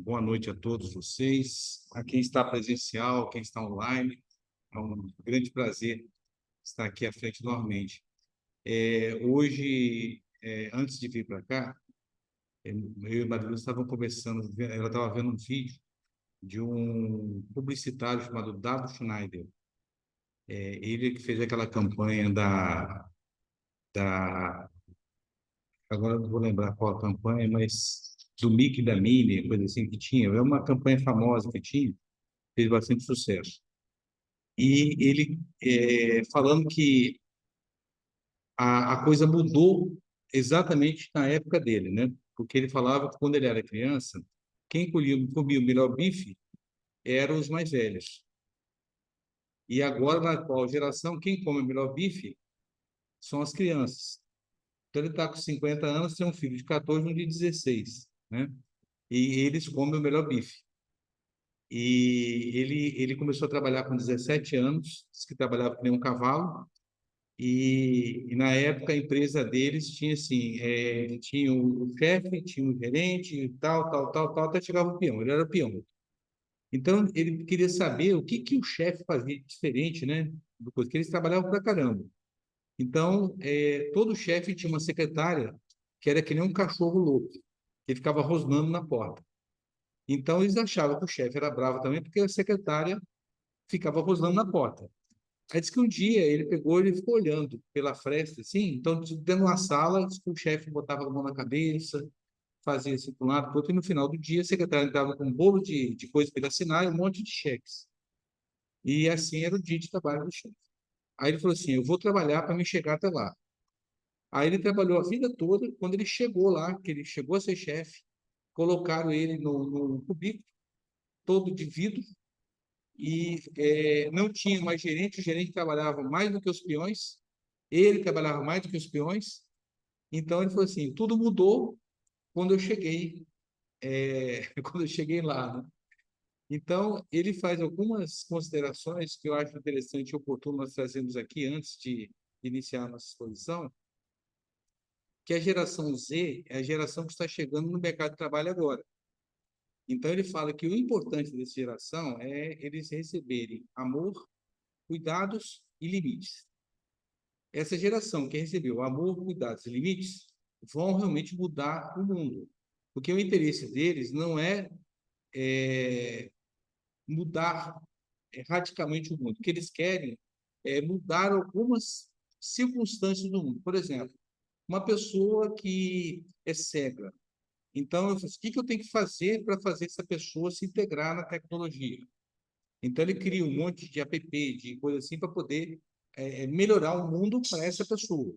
Boa noite a todos vocês, a quem está presencial, quem está online. É um grande prazer estar aqui à frente novamente. Hoje, antes de vir para cá, eu e a Maria estavam conversando, ela estava vendo um vídeo de um publicitário chamado Dado Schneider. Ele que fez aquela campanha da agora eu não vou lembrar qual a campanha, mas do Mickey e da Minnie, coisa assim que tinha. É uma campanha famosa que tinha, fez bastante sucesso. E ele falando que a coisa mudou exatamente na época dele, né? Porque ele falava que quando ele era criança, quem comia o melhor bife eram os mais velhos. E agora, na atual geração, quem come o melhor bife são as crianças. Então, ele está com 50 anos, tem um filho de 14 e um de 16, né? E eles comem o melhor bife. E ele começou a trabalhar com 17 anos, disse que trabalhava que nem um cavalo. E na época a empresa deles tinha assim, tinha o chefe, tinha o gerente, tal, tal, tal, tal, até chegava o peão, ele era o peão. Então ele queria saber o que que o chefe fazia de diferente, né? Do coisa que eles trabalhavam pra caramba. Então todo chefe tinha uma secretária que era que nem um cachorro louco, que ficava rosnando na porta. Então eles achavam que o chefe era bravo também porque a secretária ficava rosnando na porta. Aí disse que um dia ele pegou, ele ficou olhando pela fresta, assim, então, dentro de uma sala, disse que o chefe botava a mão na cabeça, fazia assim para um lado, para outro, e no final do dia, a secretária entrava com um bolo de coisa para ele assinar e um monte de cheques. E assim era o dia de trabalho do chefe. Aí ele falou assim: eu vou trabalhar para me chegar até lá. Aí ele trabalhou a vida toda, quando ele chegou lá, que ele chegou a ser chefe, colocaram ele no cubículo, todo de vidro, e não tinha mais gerente, o gerente trabalhava mais do que os peões, ele trabalhava mais do que os peões, então ele falou assim, tudo mudou quando eu cheguei, quando eu cheguei lá, né? Então, ele faz algumas considerações que eu acho interessante e oportuno nós trazemos aqui antes de iniciar a nossa exposição, que a geração Z é a geração que está chegando no mercado de trabalho agora. Então, ele fala que o importante dessa geração é eles receberem amor, cuidados e limites. Essa geração que recebeu amor, cuidados e limites vão realmente mudar o mundo. Porque o interesse deles não é mudar radicalmente o mundo. O que eles querem é mudar algumas circunstâncias do mundo. Por exemplo, uma pessoa que é cega. Então, eu falo, o que que eu tenho que fazer para fazer essa pessoa se integrar na tecnologia? Então, ele cria um monte de app, de coisa assim, para poder melhorar o mundo para essa pessoa.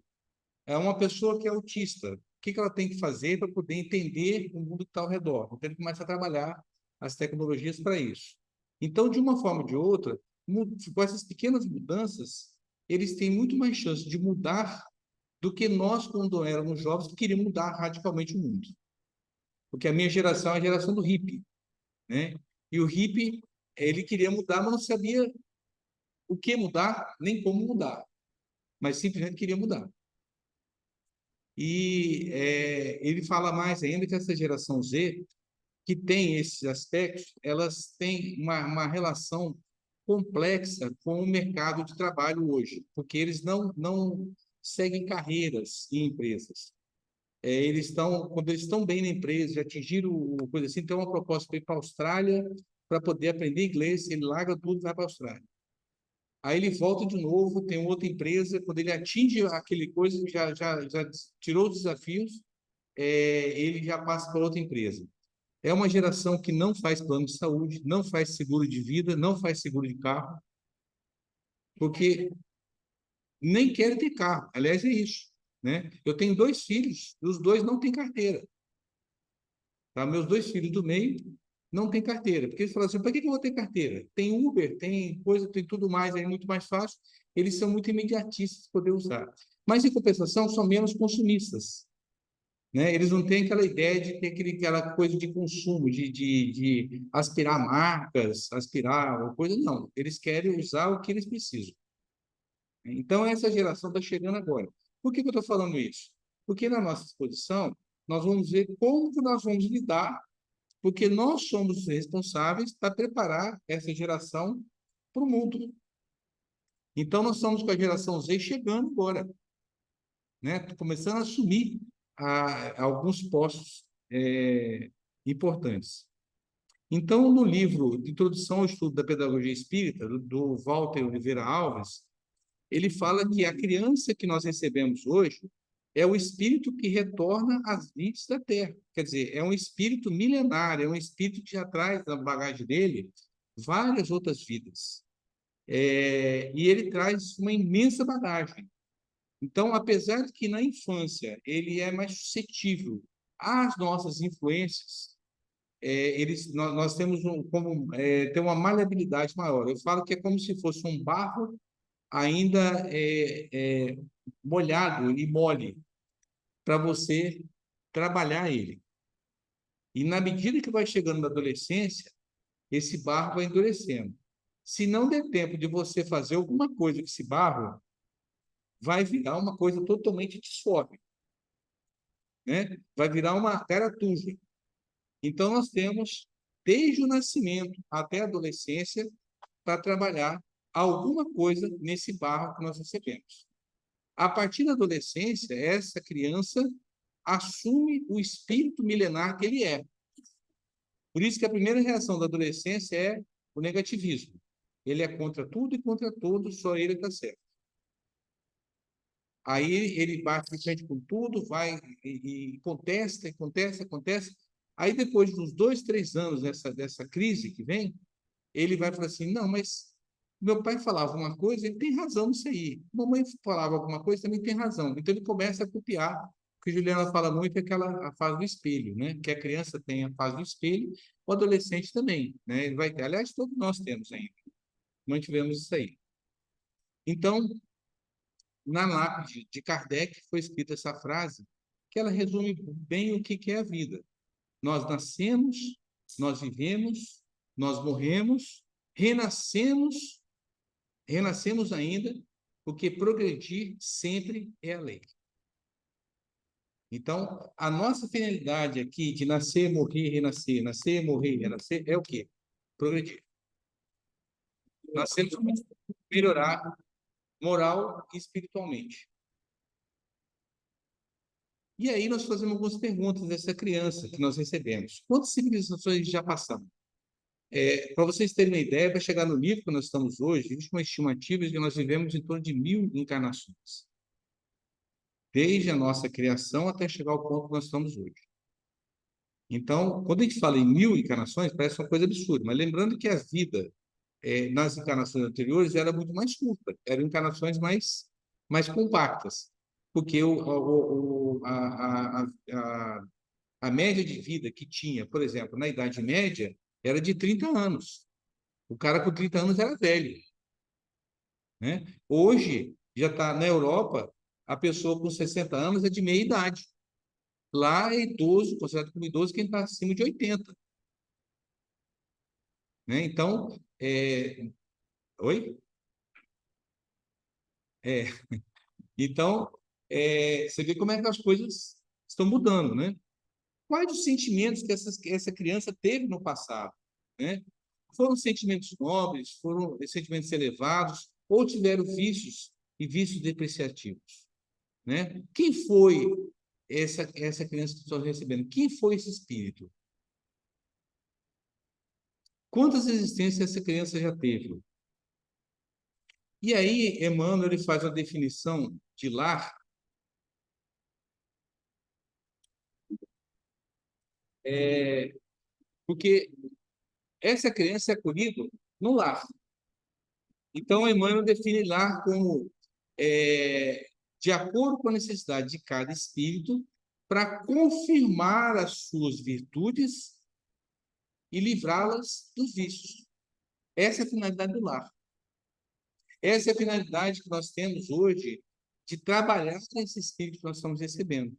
É uma pessoa que é autista. O que que ela tem que fazer para poder entender o mundo que está ao redor? Então, ele começa a trabalhar as tecnologias para isso. Então, de uma forma ou de outra, com essas pequenas mudanças, eles têm muito mais chance de mudar do que nós, quando éramos jovens, que queríamos mudar radicalmente o mundo. Porque a minha geração é a geração do hippie, né? E o hippie, ele queria mudar, mas não sabia o que mudar, nem como mudar, mas simplesmente queria mudar. E ele fala mais ainda que essa geração Z, que tem esses aspectos, elas têm uma relação complexa com o mercado de trabalho hoje, porque eles não seguem carreiras em empresas. Quando eles estão bem na empresa, já atingiram coisa assim, tem uma proposta para ir para a Austrália para poder aprender inglês, ele larga tudo e vai para a Austrália. Aí ele volta de novo, tem outra empresa, quando ele atinge aquele coisa, já tirou os desafios, ele já passa para outra empresa. É uma geração que não faz plano de saúde, não faz seguro de vida, não faz seguro de carro, porque nem quer ter carro. Aliás, é isso, né? Eu tenho dois filhos, e os dois não têm carteira. Tá? Meus dois filhos do meio não têm carteira, porque eles falam assim, para que eu vou ter carteira? Tem Uber, tem coisa, tem tudo mais, é muito mais fácil. Eles são muito imediatistas de poder usar. Mas, em compensação, são menos consumistas, né? Eles não têm aquela ideia de ter aquela coisa de consumo, de aspirar marcas, aspirar coisa, não. Eles querem usar o que eles precisam. Então, essa geração está chegando agora. Por que eu estou falando isso? Porque na nossa exposição, nós vamos ver como que nós vamos lidar, porque nós somos os responsáveis para preparar essa geração para o mundo. Então, nós estamos com a geração Z chegando agora, né? Começando a assumir alguns postos importantes. Então, no livro de Introdução ao Estudo da Pedagogia Espírita, do Walter Oliveira Alves, ele fala que a criança que nós recebemos hoje é o espírito que retorna às vidas da Terra. Quer dizer, é um espírito milenário, é um espírito que já traz na bagagem dele várias outras vidas. E ele traz uma imensa bagagem. Então, apesar de que na infância ele é mais suscetível às nossas influências, nós temos tem uma maleabilidade maior. Eu falo que é como se fosse um barro ainda molhado e mole para você trabalhar ele. E na medida que vai chegando na adolescência, esse barro vai endurecendo. Se não der tempo de você fazer alguma coisa com esse barro, vai virar uma coisa totalmente disforme, né? Vai virar uma caratuja. Então, nós temos, desde o nascimento até a adolescência, para trabalhar alguma coisa nesse barro que nós recebemos. A partir da adolescência, essa criança assume o espírito milenar que ele é. Por isso que a primeira reação da adolescência é o negativismo. Ele é contra tudo e contra todos, só ele está certo. Aí ele bate de frente com tudo, vai e contesta, contesta, contesta. Aí depois de uns 2, 3 anos dessa crise que vem, ele vai falar assim, não, mas meu pai falava uma coisa, ele tem razão nisso aí. Mamãe falava alguma coisa, também tem razão. Então ele começa a copiar. O que a Juliana fala muito é a fase do espelho, né? Que a criança tem a fase do espelho, o adolescente também, né? Ele vai ter. Aliás, todos nós temos ainda. Mantivemos isso aí. Então, na lápide de Kardec foi escrita essa frase, que ela resume bem o que é a vida. Nós nascemos, nós vivemos, nós morremos, renascemos ainda, porque progredir sempre é a lei. Então, a nossa finalidade aqui de nascer, morrer, renascer, nascer, morrer, renascer, é o quê? Progredir. Nós temos que melhorar moral e espiritualmente. E aí nós fazemos algumas perguntas dessa criança que nós recebemos. Quantas civilizações já passamos? Para vocês terem uma ideia, para chegar no nível que nós estamos hoje, existe uma estimativa de que nós vivemos em torno de 1000 encarnações. Desde a nossa criação até chegar ao ponto que nós estamos hoje. Então, quando a gente fala em 1000 encarnações, parece uma coisa absurda, mas lembrando que a vida nas encarnações anteriores era muito mais curta, eram encarnações mais compactas, porque a média de vida que tinha, por exemplo, na Idade Média, era de 30 anos. O cara com 30 anos era velho, né? Hoje, já está na Europa, a pessoa com 60 anos é de meia idade. Lá é idoso, considerado como idoso, quem está acima de 80. Né? Então, oi? É. Então, você vê como é que as coisas estão mudando, né? Quais os sentimentos que essa criança teve no passado, né? Foram sentimentos nobres, foram sentimentos elevados, ou tiveram vícios e vícios depreciativos, né? Quem foi essa criança que estou recebendo? Quem foi esse espírito? Quantas existências essa criança já teve? E aí, Emmanuel ele faz a definição de lar, porque essa criança é acolhida no lar. Então, Emmanuel define lar como de acordo com a necessidade de cada espírito, para confirmar as suas virtudes e livrá-las dos vícios. Essa é a finalidade do lar. Essa é a finalidade que nós temos hoje de trabalhar com esse espírito que nós estamos recebendo.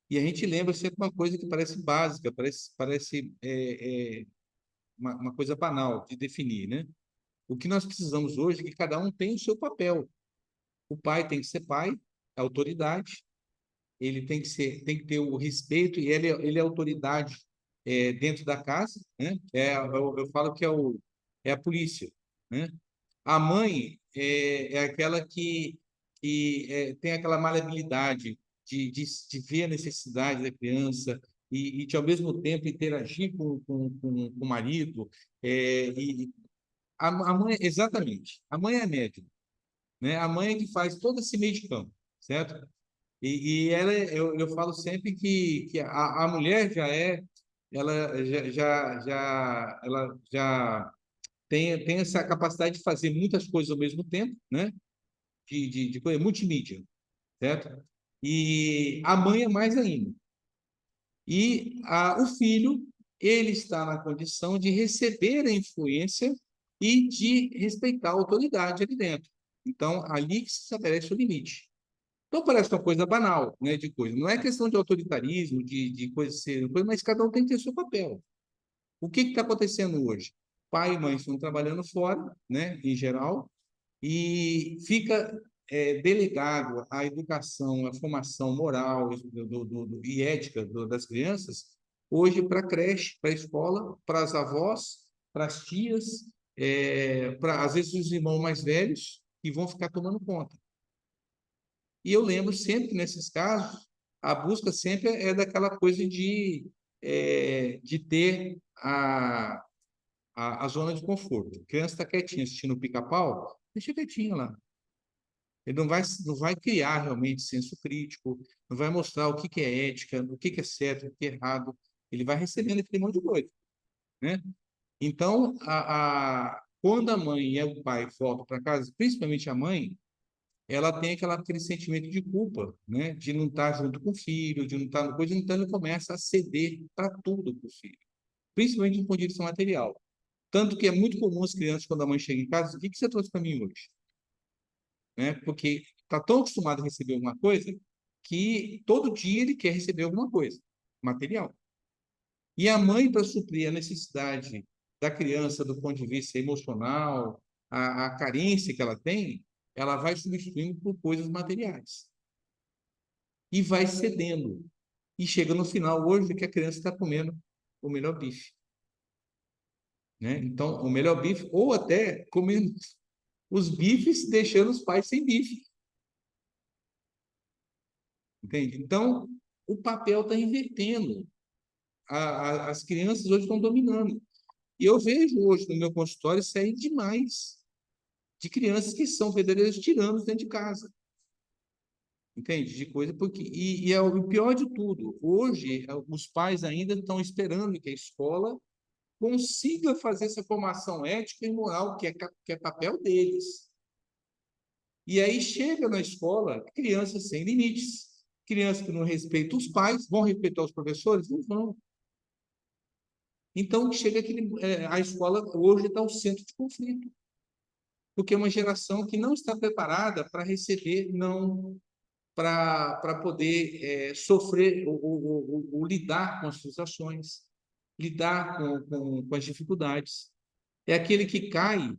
E a gente lembra sempre uma coisa que parece básica, parece uma coisa banal de definir, né? O que nós precisamos hoje é que cada um tenha o seu papel. O pai tem que ser pai, a autoridade, ele tem que ter o respeito, e ele é autoridade dentro da casa, né? Eu falo que é a polícia, né? A mãe é aquela que tem aquela maleabilidade de ver a necessidade da criança e de, ao mesmo tempo, interagir com o marido. A mãe, exatamente, a mãe é a médium, né? A mãe é que faz todo esse meio de campo, certo? E ela, eu falo sempre que a mulher ela já tem essa capacidade de fazer muitas coisas ao mesmo tempo, né? De coisa, multimídia, certo? E a mãe é mais ainda. E o filho, ele está na condição de receber a influência e de respeitar a autoridade ali dentro. Então, ali que se estabelece o limite. Então, parece uma coisa banal, né, de coisa. Não é questão de autoritarismo, de coisa ser, mas cada um tem que ter o seu papel. O que está acontecendo hoje? Pai e mãe estão trabalhando fora, né, em geral, e fica delegado a educação, a formação moral e ética das crianças, hoje para a creche, para a escola, para as avós, para as tias, para, às vezes, os irmãos mais velhos, que vão ficar tomando conta. E eu lembro sempre que, nesses casos, a busca sempre é daquela coisa de ter a zona de conforto. A criança está quietinha assistindo o pica-pau, deixa quietinho lá. Ele não vai criar realmente senso crítico, não vai mostrar o que que é ética, o que que é certo, o que é errado. Ele vai recebendo aquele monte de coisa, né? Então, quando a mãe e o pai voltam para casa, principalmente a mãe, ela tem aquele sentimento de culpa, né? De não estar junto com o filho, de não estar no coisa, então ele começa a ceder para tudo para o filho, principalmente em condição material. Tanto que é muito comum as crianças, quando a mãe chega em casa, o que que você trouxe para mim hoje? Né? Porque está tão acostumado a receber alguma coisa que todo dia ele quer receber alguma coisa, material. E a mãe, para suprir a necessidade da criança do ponto de vista emocional, a carência que ela tem, ela vai substituindo por coisas materiais. E vai cedendo. E chega no final, hoje, que a criança está comendo o melhor bife. Né? Então, o melhor bife, ou até comendo os bifes, deixando os pais sem bife. Entende? Então, o papel está invertendo. As crianças hoje estão dominando. E eu vejo hoje no meu consultório sair demais de crianças que são verdadeiros tiranos dentro de casa. Entende? De coisa, porque. E é o pior de tudo. Hoje, os pais ainda estão esperando que a escola consiga fazer essa formação ética e moral, que é papel deles. E aí chega na escola crianças sem limites. Crianças que não respeitam os pais, vão respeitar os professores? Não vão. Então, chega a escola hoje está um centro de conflito, porque é uma geração que não está preparada para receber, não para poder sofrer ou lidar com as frustrações, lidar com as dificuldades. É aquele que cai.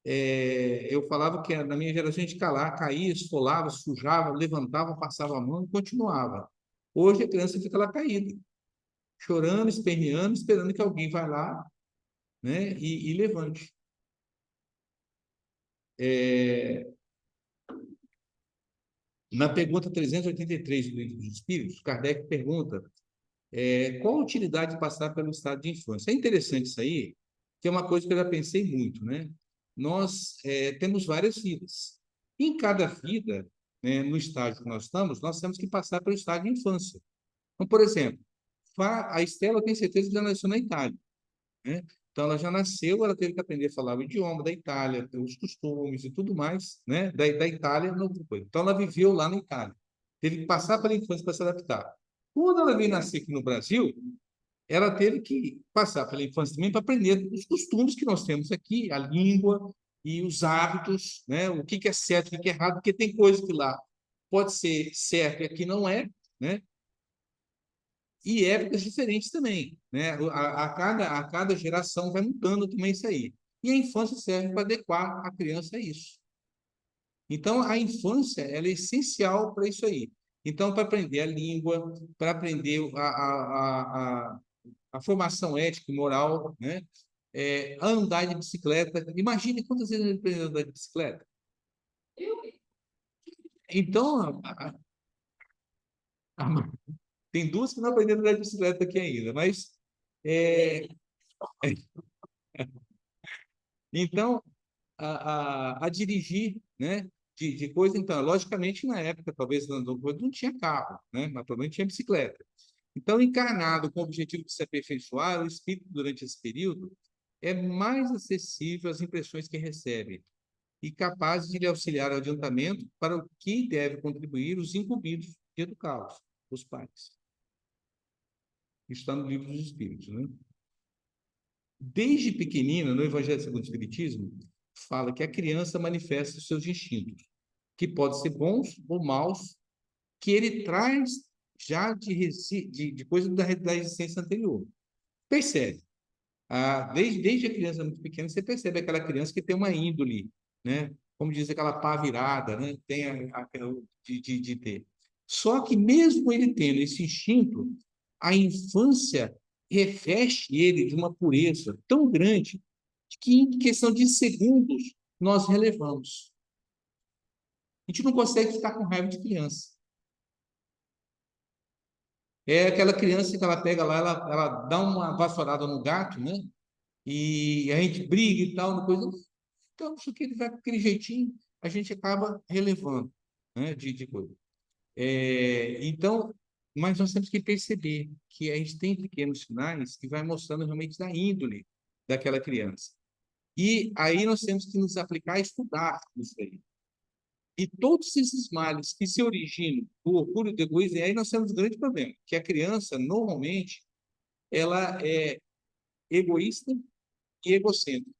Eu falava que na minha geração a gente caía, esfolava, sujava, levantava, passava a mão e continuava. Hoje a criança fica lá caída, chorando, esperneando, esperando que alguém vá lá, né, e levante. Na pergunta 383 do Livro dos Espíritos, Kardec pergunta qual a utilidade de passar pelo estado de infância. É interessante isso aí, que é uma coisa que eu já pensei muito, né? Nós temos várias vidas. Em cada vida, né, no estágio que nós temos que passar pelo estágio de infância. Então, por exemplo, a Estela, eu tenho certeza que já nasceu na Itália, né? Então, ela já nasceu, ela teve que aprender a falar o idioma da Itália, os costumes e tudo mais, né? Da Itália, não foi. Então, ela viveu lá na Itália. Teve que passar pela infância para se adaptar. Quando ela veio nascer aqui no Brasil, ela teve que passar pela infância também para aprender os costumes que nós temos aqui, a língua e os hábitos, né? O que é certo, o que é errado, porque tem coisa que lá pode ser certo e aqui não é, né? E épocas diferentes também, né? A cada geração vai mudando também isso aí. E a infância serve para adequar a criança a isso. Então, a infância ela é essencial para isso aí. Então, para aprender a língua, para aprender a formação ética e moral, né? Andar de bicicleta. Imagine quantas vezes ele aprendeu a andar de bicicleta. Então, a- tem duas que não aprenderam a andar de bicicleta aqui ainda, mas é, então a dirigir, né? De coisa, então, logicamente, na época, talvez não tinha carro, né? Mas provavelmente tinha bicicleta. Então, encarnado com o objetivo de se aperfeiçoar, o espírito, durante esse período, é mais acessível às impressões que recebe e capaz de lhe auxiliar ao adiantamento para o que deve contribuir os incumbidos de educá-los, os pais. Isso está no livro dos Espíritos, né? Desde pequenina, no Evangelho segundo o Espiritismo, fala que a criança manifesta os seus instintos, que podem ser bons ou maus, que ele traz já de coisa da existência anterior. Percebe? Desde a criança muito pequena, você percebe aquela criança que tem uma índole, né? Como diz aquela pá virada, né? Tem de ter. Só que mesmo ele tendo esse instinto, a infância reveste ele de uma pureza tão grande que em questão de segundos nós relevamos. A gente não consegue ficar com raiva de criança. É aquela criança que ela pega lá, ela dá uma vassourada no gato, né? E a gente briga e tal, depois, então, isso que ele vai com aquele jeitinho, a gente acaba relevando, né, de coisa. Então, mas nós temos que perceber que a gente tem pequenos sinais que vai mostrando realmente da índole daquela criança. E aí nós temos que nos aplicar a estudar isso aí. E todos esses males que se originam do orgulho e do egoísmo, e aí nós temos um grande problema, que a criança, normalmente, ela é egoísta e egocêntrica.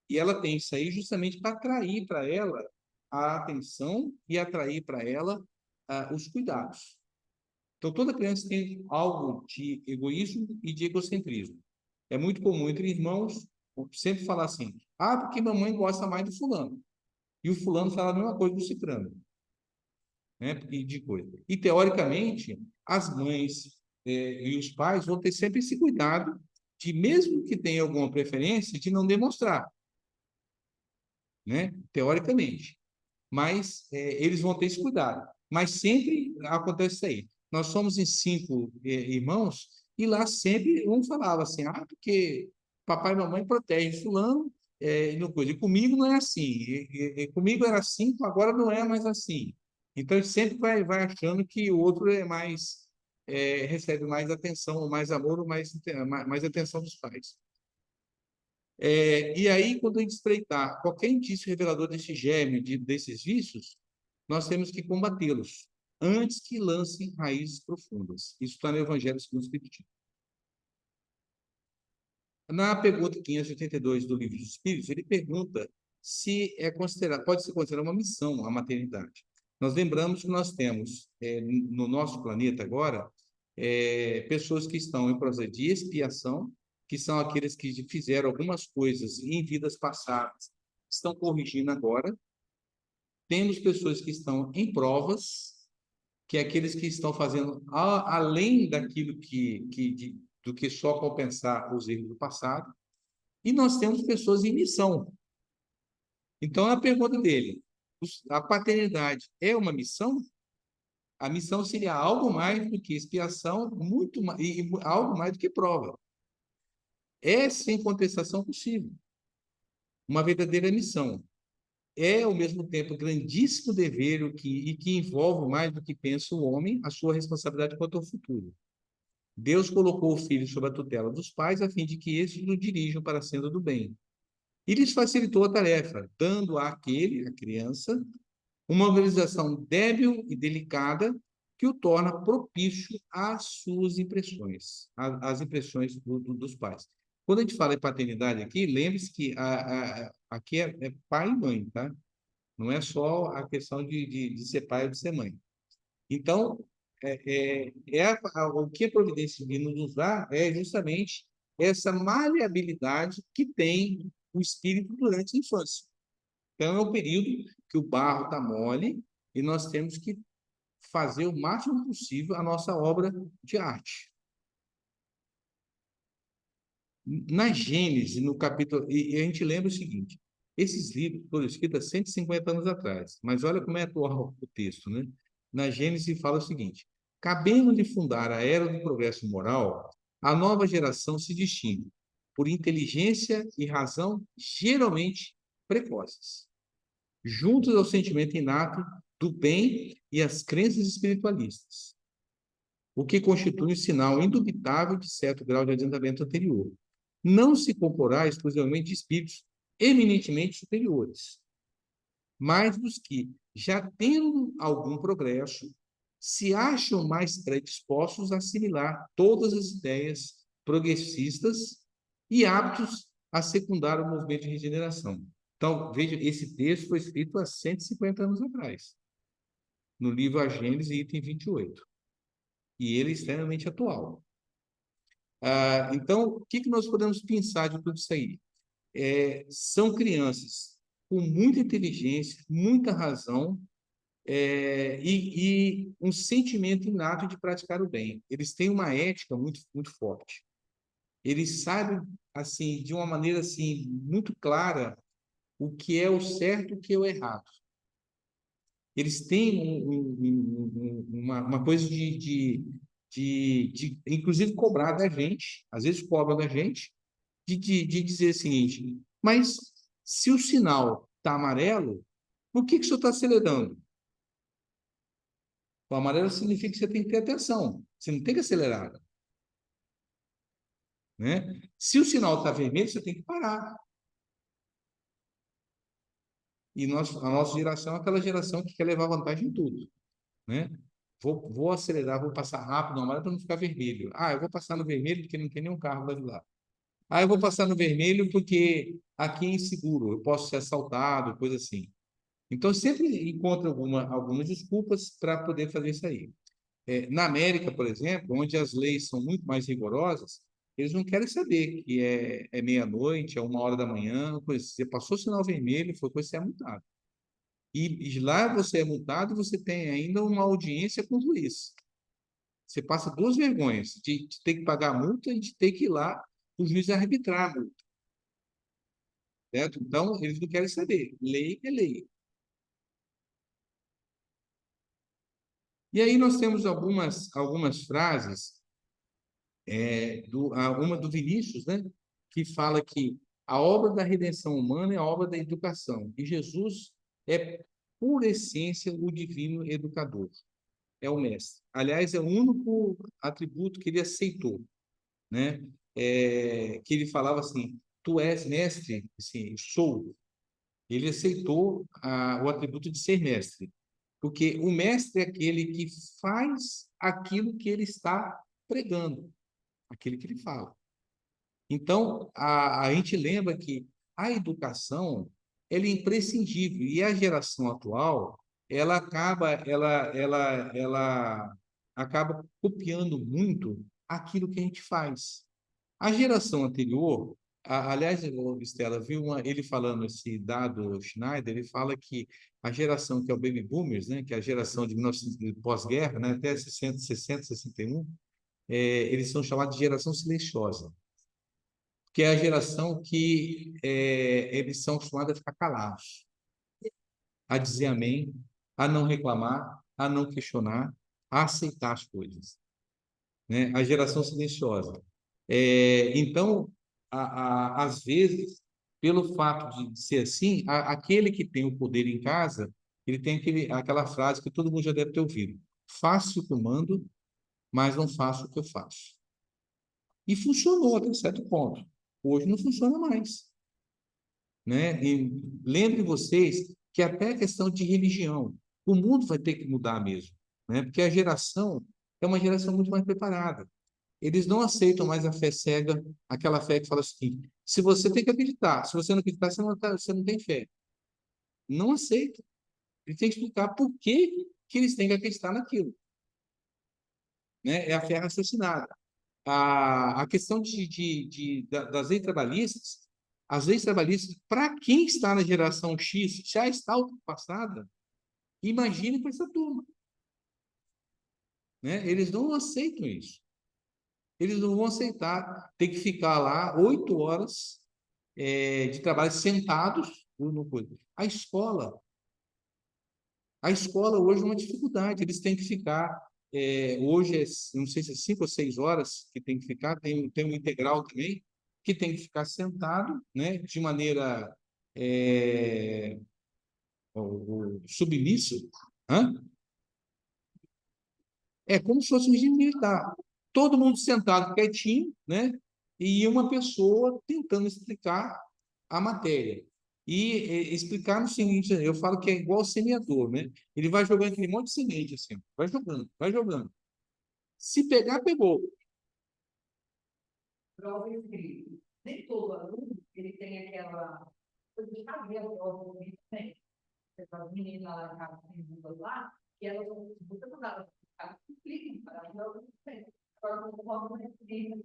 E ela tem isso aí justamente para atrair para ela a atenção e atrair para ela os cuidados. Então, toda criança tem algo de egoísmo e de egocentrismo. É muito comum entre irmãos sempre falar assim: porque mamãe gosta mais do fulano. E o fulano fala a mesma coisa do ciclano, né? E de coisa. E, teoricamente, as mães e os pais vão ter sempre esse cuidado de, mesmo que tenha alguma preferência, de não demonstrar, né? Teoricamente. Mas eles vão ter esse cuidado. Mas sempre acontece isso aí. Nós somos em 5 irmãos e lá sempre um falava assim, porque papai e mamãe protegem fulano e não coisa. E comigo não é assim. Comigo era assim, agora não é mais assim. Então, ele sempre vai achando que o outro recebe mais atenção, ou mais amor, ou mais atenção dos pais. E aí, quando a gente espreitar qualquer indício revelador desse germe, desses vícios, nós temos que combatê-los antes que lancem raízes profundas. Isso está no Evangelho segundo o Espiritismo. Na pergunta 582 do Livro dos Espíritos, ele pergunta se pode ser considerada uma missão a maternidade. Nós lembramos que nós temos no nosso planeta agora pessoas que estão em processo de expiação, que são aqueles que fizeram algumas coisas em vidas passadas, estão corrigindo agora. Temos pessoas que estão em provas, que é aqueles que estão fazendo além daquilo do que só compensar os erros do passado. E nós temos pessoas em missão. Então, a pergunta dele, a paternidade é uma missão? A missão seria algo mais do que expiação, muito mais, e algo mais do que prova. É, sem contestação, possível. Uma verdadeira missão. É, ao mesmo tempo, grandíssimo dever e que envolve mais do que pensa o homem, a sua responsabilidade quanto ao futuro. Deus colocou o filho sob a tutela dos pais a fim de que estes o dirijam para a senda do bem. E lhes facilitou a tarefa, dando àquele, a criança, uma organização débil e delicada que o torna propício às suas impressões, às impressões dos pais. Quando a gente fala em paternidade aqui, lembre-se que aqui é pai e mãe, tá? Não é só a questão de ser pai ou de ser mãe. Então, o que a providência divina nos dá é justamente essa maleabilidade que tem o espírito durante a infância. Então, é um período que o barro está mole e nós temos que fazer o máximo possível a nossa obra de arte. Na Gênesis, no capítulo. E a gente lembra o seguinte: esses livros foram escritos há 150 anos atrás, mas olha como é atual o texto, né? Na Gênesis fala o seguinte: cabendo de fundar a era do progresso moral, a nova geração se distingue por inteligência e razão geralmente precoces, juntos ao sentimento inato do bem e às crenças espiritualistas, o que constitui um sinal indubitável de certo grau de adiantamento anterior. Não se comporá exclusivamente de espíritos eminentemente superiores, mas dos que, já tendo algum progresso, se acham mais predispostos a assimilar todas as ideias progressistas e aptos a secundar o movimento de regeneração. Então, veja, esse texto foi escrito há 150 anos atrás, no livro A Gênese, item 28. E ele é extremamente atual. Então, o que nós podemos pensar de tudo isso aí? São crianças com muita inteligência, muita razão, e um sentimento inato de praticar o bem. Eles têm uma ética muito, muito forte. Eles sabem, assim, de uma maneira assim muito clara, o que é o certo e o que é o errado. Eles têm uma coisa inclusive, cobrar da gente, às vezes cobram da gente, de dizer o seguinte: mas se o sinal está amarelo, por que o senhor está acelerando? O amarelo significa que você tem que ter atenção, você não tem que acelerar, né? Se o sinal está vermelho, você tem que parar. E a nossa geração é aquela geração que quer levar vantagem em tudo, né? Vou acelerar, vou passar rápido no amarelo para não ficar vermelho. Eu vou passar no vermelho porque não tem nenhum carro lá de lá. Eu vou passar no vermelho porque aqui é inseguro, eu posso ser assaltado, coisa assim. Então, sempre encontra algumas desculpas para poder fazer isso aí. Na América, por exemplo, onde as leis são muito mais rigorosas, eles não querem saber que é meia-noite, é 1 hora da manhã, coisa. Você passou o sinal vermelho, foi coisa, você é multado. E lá você é multado e você tem ainda uma audiência com o juiz. Você passa duas vergonhas, de ter que pagar a multa e de ter que ir lá o juiz arbitrar a multa. Certo? Então, eles não querem saber. Lei é lei. E aí nós temos algumas frases, uma do Vinícius, né, que fala que a obra da redenção humana é a obra da educação, e Jesus é, por essência, o divino educador, é o mestre. Aliás, é o único atributo que ele aceitou, né? Que ele falava assim: tu és mestre, assim, sou. Ele aceitou o atributo de ser mestre, porque o mestre é aquele que faz aquilo que ele está pregando, aquilo que ele fala. Então, a gente lembra que a educação ela é imprescindível, e a geração atual ela acaba copiando muito aquilo que a gente faz. A geração anterior, aliás, Estela, ele falando esse dado Schneider, ele fala que a geração que é o Baby Boomers, né, que é a geração de 1900, pós-guerra, né, até 60, 61, eles são chamados de geração silenciosa, que é a geração que eles são acostumados a ficar calados, a dizer amém, a não reclamar, a não questionar, a aceitar as coisas, né? A geração silenciosa. Então, às vezes, pelo fato de ser assim, aquele que tem o poder em casa, ele tem aquela frase que todo mundo já deve ter ouvido: faço o que eu mando, mas não faço o que eu faço. E funcionou até certo ponto. Hoje não funciona mais, né? E lembre vocês que até a questão de religião, o mundo vai ter que mudar mesmo, né? Porque a geração é uma geração muito mais preparada. Eles não aceitam mais a fé cega, aquela fé que fala assim: se você tem que acreditar, se você não acreditar, você não tem fé. Não aceita. Ele tem que explicar por que eles têm que acreditar naquilo, né? É a fé raciocinada. A questão das leis trabalhistas, as leis trabalhistas, para quem está na geração X, já está ultrapassada, imagine para essa turma, né? Eles não aceitam isso. Eles não vão aceitar ter que ficar lá 8 horas de trabalho sentados no coisa. A escola hoje é uma dificuldade, eles têm que ficar, hoje, não sei se é 5 ou 6 horas que tem que ficar, tem um integral também, que tem que ficar sentado, né, de maneira submisso. Hã? É como se fosse um regime militar. Todo mundo sentado quietinho, né? E uma pessoa tentando explicar a matéria. E explicar no seguinte, eu falo que é igual semeador, né? Ele vai jogando aquele monte de semente, assim, vai jogando, vai jogando. Se pegar, pegou. Prova escrita. Nem todo aluno ele tem aquela coisa de fazer a prova também. As meninas lá na casa tem duas lá, e elas vão muito mudadas. Expliquem para elas. Agora, não vamos escrita.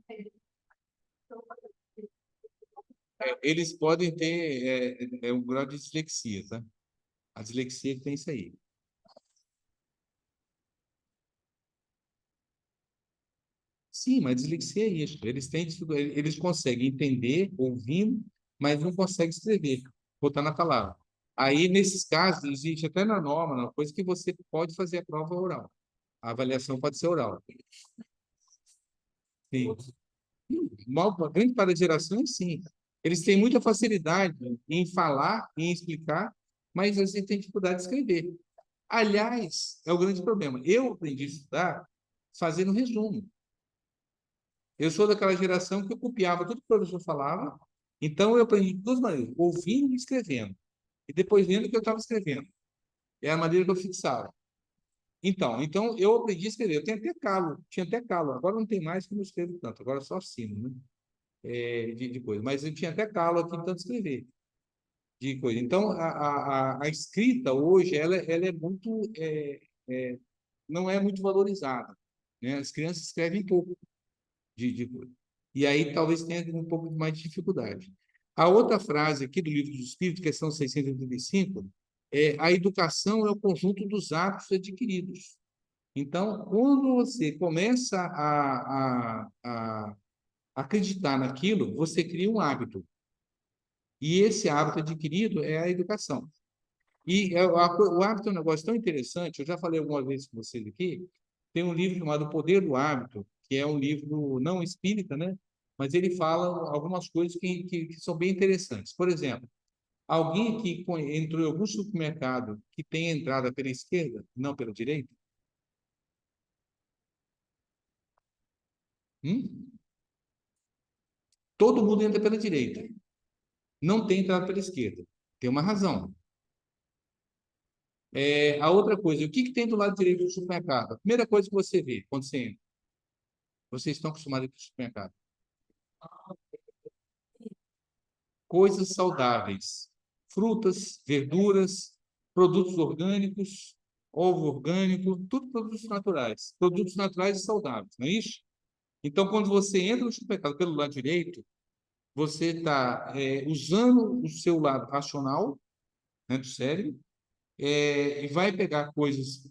Eles podem ter um grau de dislexia, tá? A dislexia tem isso aí. Sim, mas dislexia é isso. Eles têm dificuldade, eles conseguem entender, ouvindo, mas não conseguem escrever, botar na palavra. Aí, nesses casos, existe até na norma, uma coisa que você pode fazer a prova oral. A avaliação pode ser oral. Sim. A grande parte da geração, sim. Eles têm muita facilidade em falar, em explicar, mas às vezes têm dificuldade de escrever. Aliás, é o grande problema. Eu aprendi a estudar fazendo resumo. Eu sou daquela geração que eu copiava tudo que o professor falava, então eu aprendi de duas maneiras, ouvindo e escrevendo. E depois vendo o que eu estava escrevendo. É a maneira que eu fixava. Então eu aprendi a escrever. Eu tenho até calo, tinha até calo. Agora não tem mais, que eu não escrevo tanto. Agora só assino, né? De coisa. Mas eu tinha até calo aqui de tanto escrever. De coisa. Então, a escrita hoje, ela é muito... não é muito valorizada, né? As crianças escrevem pouco de coisa. E aí talvez tenha um pouco mais de dificuldade. A outra frase aqui do Livro dos Espíritos, questão 685, a educação é o conjunto dos hábitos adquiridos. Então, quando você começa a acreditar naquilo, você cria um hábito. E esse hábito adquirido é a educação. E o hábito é um negócio tão interessante, eu já falei alguma vez com vocês aqui, tem um livro chamado O Poder do Hábito, que é um livro não espírita, né? Mas ele fala algumas coisas que são bem interessantes. Por exemplo, alguém que entrou em algum supermercado que tem entrada pela esquerda, não pela direita, hum? Todo mundo entra pela direita, não tem entrada pela esquerda. Tem uma razão. A outra coisa, o que tem do lado direito do supermercado? A primeira coisa que você vê quando você entra, vocês estão acostumados com o supermercado. Coisas saudáveis, frutas, verduras, produtos orgânicos, ovo orgânico, tudo produtos naturais e saudáveis, não é isso? Então, quando você entra no supermercado pelo lado direito, você está usando o seu lado racional, né, do cérebro, e vai pegar coisas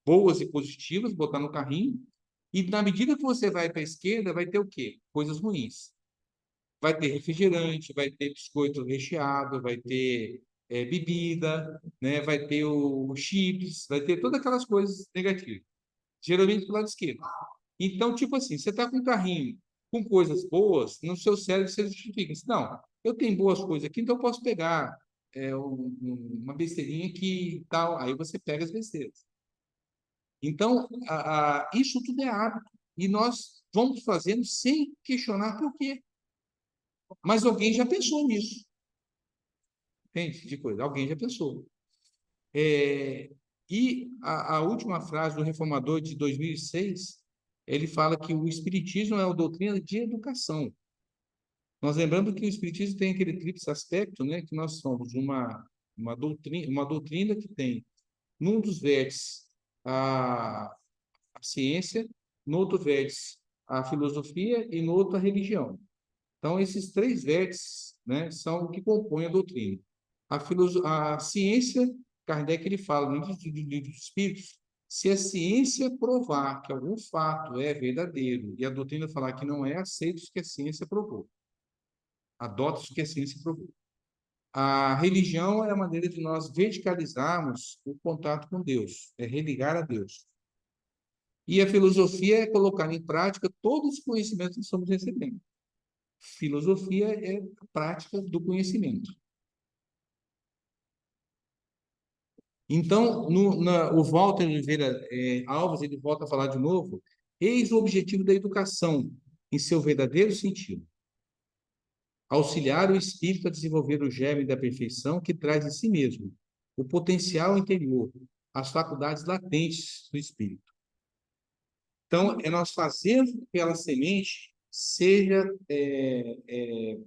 boas e positivas, botar no carrinho, e na medida que você vai para a esquerda, vai ter o quê? Coisas ruins. Vai ter refrigerante, vai ter biscoito recheado, vai ter bebida, né? Vai ter o chips, vai ter todas aquelas coisas negativas, geralmente do lado esquerdo. Então, tipo assim, você está com um carrinho com coisas boas, no seu cérebro você justifica. Não, eu tenho boas coisas aqui, então eu posso pegar uma besteirinha que tal, aí você pega as besteiras. Então, isso tudo é hábito. E nós vamos fazendo sem questionar por quê. Mas alguém já pensou nisso. Entende? De coisa. Alguém já pensou. E a última frase do Reformador de 2006, ele fala que o Espiritismo é uma doutrina de educação. Nós lembramos que o Espiritismo tem aquele tríplice aspecto, né, que nós somos uma doutrina que tem, num dos vértices, a ciência, no outro vértice, a filosofia e no outro, a religião. Então, esses três vértices, né, são o que compõem a doutrina. A ciência, Kardec ele fala no livro dos Espíritos, Se a ciência provar que algum fato é verdadeiro e a doutrina falar que não é, aceita o que a ciência provou. Adota o que a ciência provou. A religião é a maneira de nós verticalizarmos o contato com Deus, é religar a Deus. E a filosofia é colocar em prática todos os conhecimentos que estamos recebendo. Filosofia é a prática do conhecimento. Então, o Walter Oliveira Alves, ele volta a falar de novo, eis o objetivo da educação, em seu verdadeiro sentido. Auxiliar o espírito a desenvolver o germe da perfeição que traz em si mesmo o potencial interior, as faculdades latentes do espírito. Então, é nós fazermos que aquela semente seja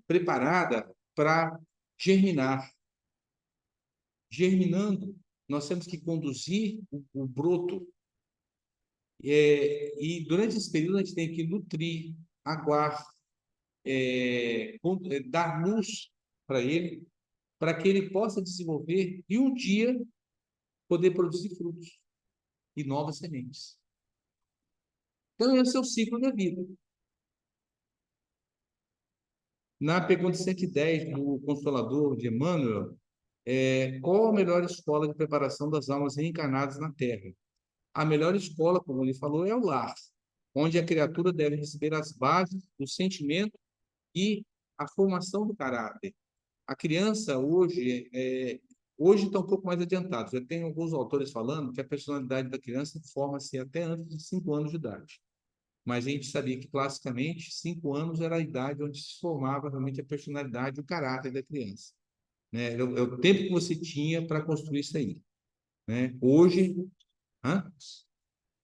preparada para germinar. Germinando, nós temos que conduzir o broto. E durante esse período, a gente tem que nutrir, aguar, dar luz para que ele possa desenvolver e um dia poder produzir frutos e novas sementes. Então, esse é o ciclo da vida. Na pergunta 110 do Consolador de Emmanuel, qual a melhor escola de preparação das almas reencarnadas na Terra? A melhor escola, como ele falou, é o lar, onde a criatura deve receber as bases do sentimento e a formação do caráter. A criança hoje está um pouco mais adiantado. Já tem alguns autores falando que a personalidade da criança forma-se até antes de 5 anos de idade. Mas a gente sabia que, classicamente, 5 anos era a idade onde se formava realmente a personalidade e o caráter da criança. Né? É o tempo que você tinha para construir isso aí. Né? Hoje... Hã?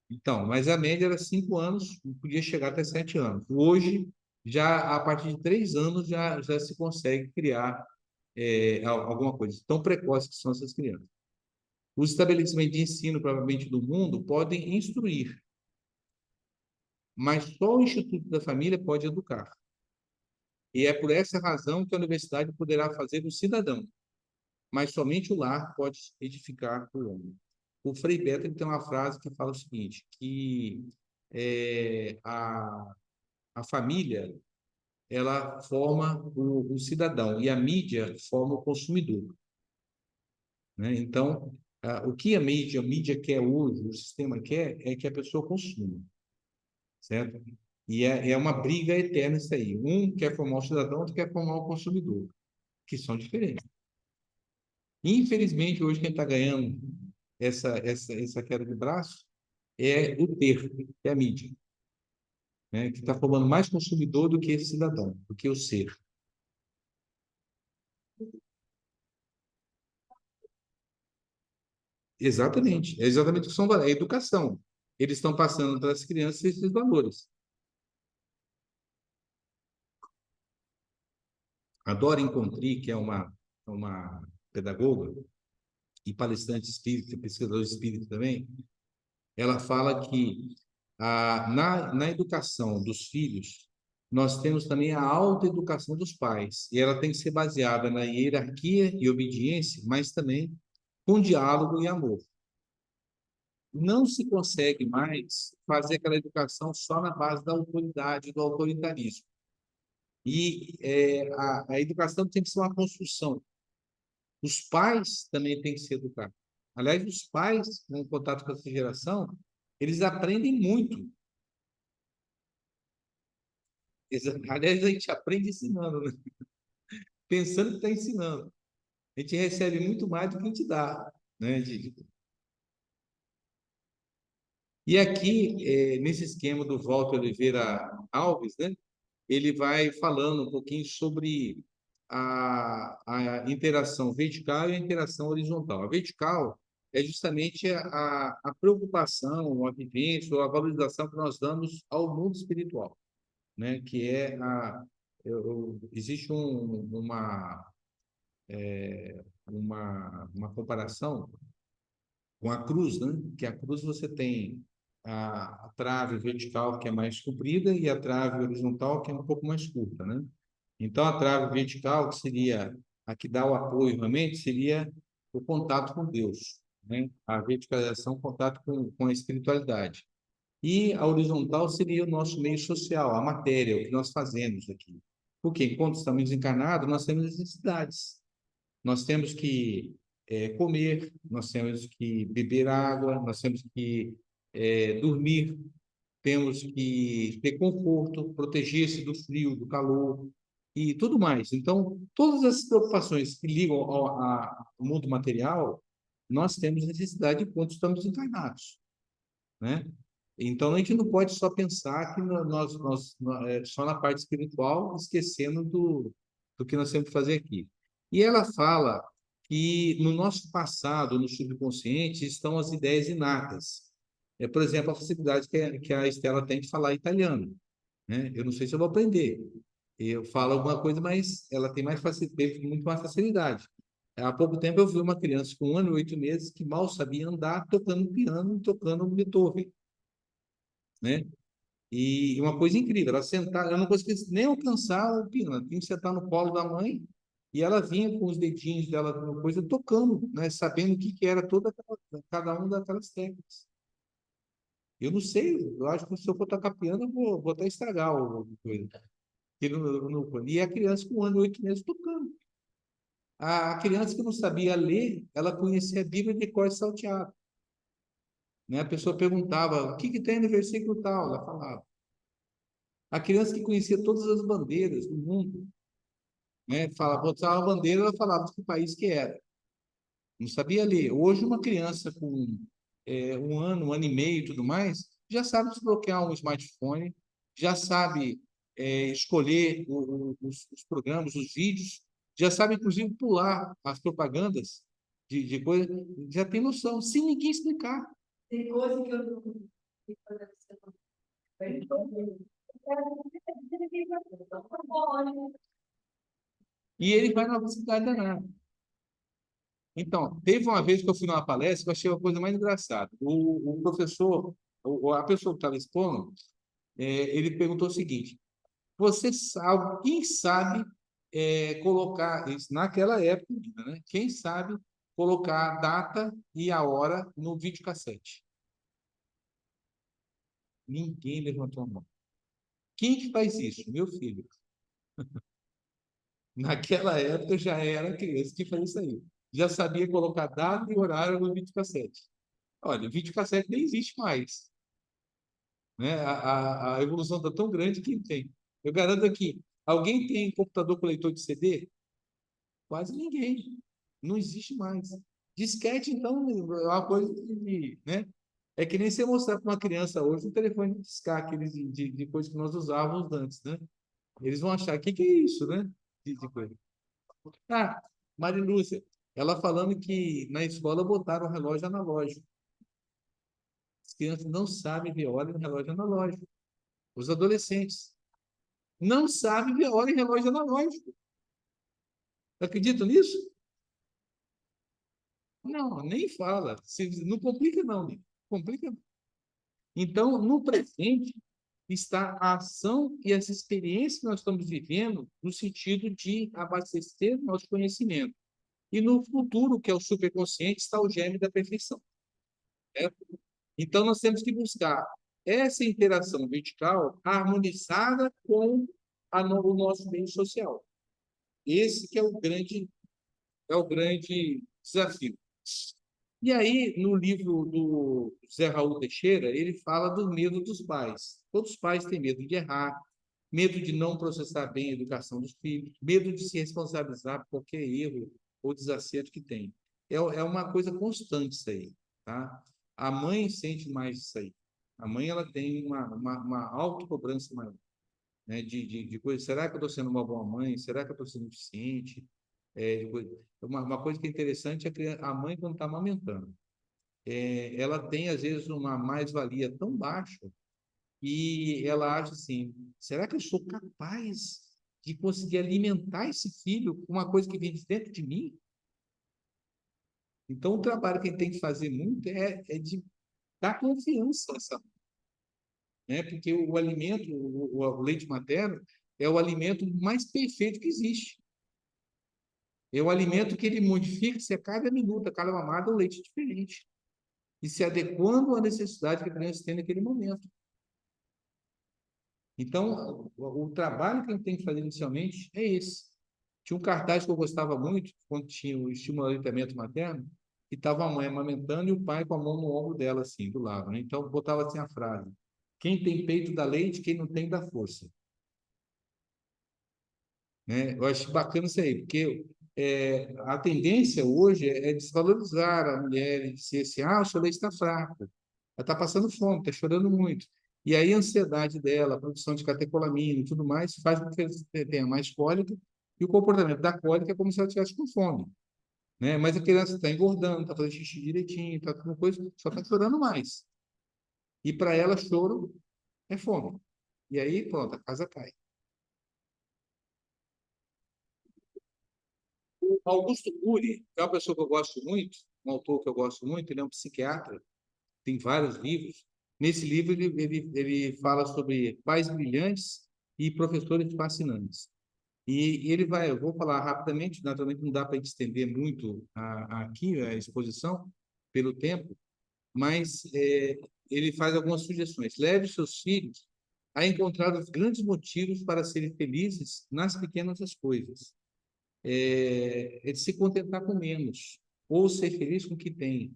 Então, mas a média era 5 anos, podia chegar até 7 anos. Hoje, já a partir de 3 anos, já se consegue criar alguma coisa. Tão precoce que são essas crianças. Os estabelecimentos de ensino, provavelmente, do mundo, podem instruir, mas só o Instituto da Família pode educar. E é por essa razão que a universidade poderá fazer o cidadão, mas somente o lar pode edificar o homem. O Frei Beto ele tem uma frase que fala o seguinte, que a família ela forma o cidadão e a mídia forma o consumidor. Né? Então, o que a mídia quer hoje, o sistema quer, é que a pessoa consuma, certo? E é uma briga eterna isso aí. Um quer formar o cidadão, outro quer formar o consumidor, que são diferentes. Infelizmente, hoje quem está ganhando essa queda de braço é o ter, é a mídia, né? Que está formando mais consumidor do que esse cidadão, do que o ser. Exatamente, é exatamente o que são, é a educação. Eles estão passando para as crianças esses valores. A Dora Encontri, que é uma pedagoga e palestrante espírita, pesquisadora espírita também, ela fala que na educação dos filhos, nós temos também a autoeducação dos pais, e ela tem que ser baseada na hierarquia e obediência, mas também com diálogo e amor. Não se consegue mais fazer aquela educação só na base da autoridade, do autoritarismo. E a educação tem que ser uma construção. Os pais também têm que ser educados. Aliás, os pais, em contato com essa geração, eles aprendem muito. Aliás, a gente aprende ensinando, né? Pensando que está ensinando. A gente recebe muito mais do que a gente dá. Né? E aqui, nesse esquema do Walter Oliveira Alves, né? Ele vai falando um pouquinho sobre a interação vertical e a interação horizontal. A vertical é justamente a preocupação, a vivência, ou a valorização que nós damos ao mundo espiritual, né? Que é existe uma comparação com a cruz, né? Que a cruz você tem a trave vertical que é mais comprida e a trave horizontal que é um pouco mais curta, né? Então a trave vertical, que seria a que dá o apoio realmente, seria o contato com Deus. né? A verticalização, contato com a espiritualidade. E a horizontal seria o nosso meio social, a matéria, o que nós fazemos aqui. Porque enquanto estamos desencarnados, nós temos necessidades. Nós temos que comer, nós temos que beber água, nós temos que dormir, temos que ter conforto, proteger-se do frio, do calor e tudo mais. Então, todas as preocupações que ligam ao mundo material, nós temos necessidade enquanto estamos encarnados, né? Então, a gente não pode só pensar que só na parte espiritual, esquecendo do que nós temos que fazer aqui. E ela fala que no nosso passado, no subconsciente, estão as ideias inatas. Por exemplo, a facilidade que a Estela tem de falar italiano, né? Eu não sei se eu vou aprender. Eu falo alguma coisa, mas ela tem teve muito mais facilidade. Há pouco tempo eu vi uma criança com 1 ano e 8 meses que mal sabia andar tocando piano e tocando Beethoven, né? E uma coisa incrível, ela sentar, eu não conseguia nem alcançar o piano, ela tinha que sentar no colo da mãe e ela vinha com os dedinhos dela, uma coisa, tocando, né? Sabendo o que era cada uma daquelas técnicas. Eu não sei, eu acho que se eu for tocar piano, vou até estragar o coisa. E a criança com 1 ano e 8 meses tocando. A criança que não sabia ler, ela conhecia a Bíblia de cor e salteado, né? A pessoa perguntava, o que tem no versículo tal? Ela falava. A criança que conhecia todas as bandeiras do mundo, né? Falava, botava a bandeira, ela falava de que país que era. Não sabia ler. Hoje, uma criança com 1 ano, 1 ano e meio e tudo mais, já sabe desbloquear um smartphone, já sabe escolher os programas, os vídeos, já sabe, inclusive, pular as propagandas de coisa, já tem noção, sem ninguém explicar. Tem coisa que eu não E ele vai na velocidade danada. Então, teve uma vez que eu fui numa palestra que eu achei a coisa mais engraçada. O professor, a pessoa que estava expondo, ele perguntou o seguinte: você sabe, quem sabe colocar, isso naquela época, né? Quem sabe colocar a data e a hora no videocassete? Ninguém levantou a mão. Quem que faz isso? Meu filho. Naquela época já era criança que fazia isso aí. Já sabia colocar data e horário no videocassete. Olha, o videocassete nem existe mais, né? A evolução está tão grande que tem. Eu garanto aqui, alguém tem computador com leitor de CD? Quase ninguém. Não existe mais. Disquete, então, é uma coisa né? É que nem você mostrar para uma criança hoje um telefone de discar, aqueles de coisa que nós usávamos antes, né? Eles vão achar, o que é isso, né? De coisa. Ah, Marilúcia, ela falando que na escola botaram o relógio analógico. As crianças não sabem ver hora em relógio analógico. Os adolescentes não sabem ver hora em relógio analógico. Acreditam nisso? Não, nem fala. Não complica, não. Né? Complica. Então, no presente está a ação e as experiências que nós estamos vivendo no sentido de abastecer nosso conhecimento. E no futuro, que é o superconsciente, está o germe da perfeição. Certo? Então, nós temos que buscar essa interação vertical harmonizada com o nosso meio social. Esse que é o grande desafio. E aí, no livro do Zé Raul Teixeira, ele fala do medo dos pais. Todos os pais têm medo de errar, medo de não processar bem a educação dos filhos, medo de se responsabilizar por qualquer erro ou desacerto que tem. É uma coisa constante isso aí, tá? A mãe sente mais isso aí. A mãe ela tem uma autocobrança maior, né? De coisa. Será que eu estou sendo uma boa mãe? Será que eu estou sendo eficiente? Uma coisa que é interessante é que a mãe, quando está amamentando, ela tem, às vezes, uma mais-valia tão baixa e ela acha assim: será que eu sou capaz de conseguir alimentar esse filho com uma coisa que vem de dentro de mim? Então, o trabalho que a gente tem que fazer muito é de dar confiança a essa, né? Porque o alimento, o leite materno, é o alimento mais perfeito que existe. É o alimento que ele modifica-se a cada minuto, a cada mamada, um leite diferente. E se adequando à necessidade que a criança tem naquele momento. Então, o trabalho que a gente tem que fazer inicialmente é esse. Tinha um cartaz que eu gostava muito, quando tinha o estímulo ao aleitamento materno, e estava a mãe amamentando e o pai com a mão no ombro dela, assim, do lado, né? Então, botava assim a frase: quem tem peito dá leite, quem não tem dá força. Né? Eu acho bacana isso aí, porque a tendência hoje é desvalorizar a mulher e dizer assim, o seu leite está fraco, ela está passando fome, está chorando muito. E aí a ansiedade dela, a produção de catecolamina e tudo mais, faz com que ela tenha mais cólica, e o comportamento da cólica é como se ela estivesse com fome. Né? Mas a criança está engordando, está fazendo xixi direitinho, está tudo coisa, só está chorando mais. E para ela, choro é fome. E aí, pronto, a casa cai. Augusto Cury é uma pessoa que eu gosto muito, um autor que eu gosto muito, ele é um psiquiatra, tem vários livros. Nesse livro, ele fala sobre pais brilhantes e professores fascinantes. E ele vai, eu vou falar rapidamente, naturalmente não dá para estender muito aqui a exposição, pelo tempo, mas ele faz algumas sugestões. Leve seus filhos a encontrar os grandes motivos para serem felizes nas pequenas coisas. É de se contentar com menos, ou ser feliz com o que tem.